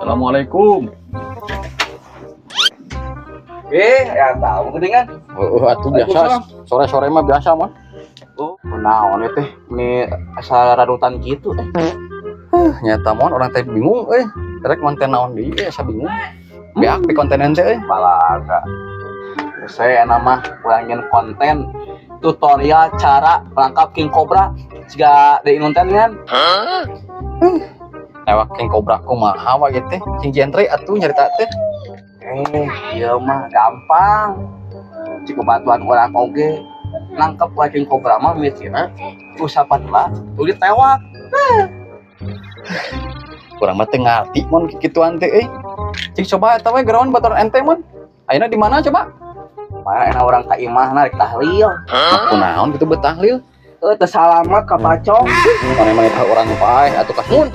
Assalamualaikum. Ya tahu gedengan. Atuh biasa. Sore-sore mah biasa mah. Oh, naon teh ini asal radutan gitu teh. Nyata mon orang teh bingung Rek konten naon deui asa bingung. Beak di konten ente Balaga. Saya nama kurangin konten tutorial cara perangkap king cobra jika di konten kan. Lewat king cobra kumaha wa gitu teh. Sing genre atuh nyarita teh. Iya mah gampang. Jika bantuan orang oge nangkep king cobra mah mikirna usapan lah udah tewak. Kurang mah teu ngarti mon kikituan teh Cik coba eta we gerawan baturan ente mon. Ayeuna di mana coba? Mana enak orang ka imah narik tahlil. Kunaon gitu betahlil? Teu salamat ka pacong. Mana-mana orang paeh atuh kasmun.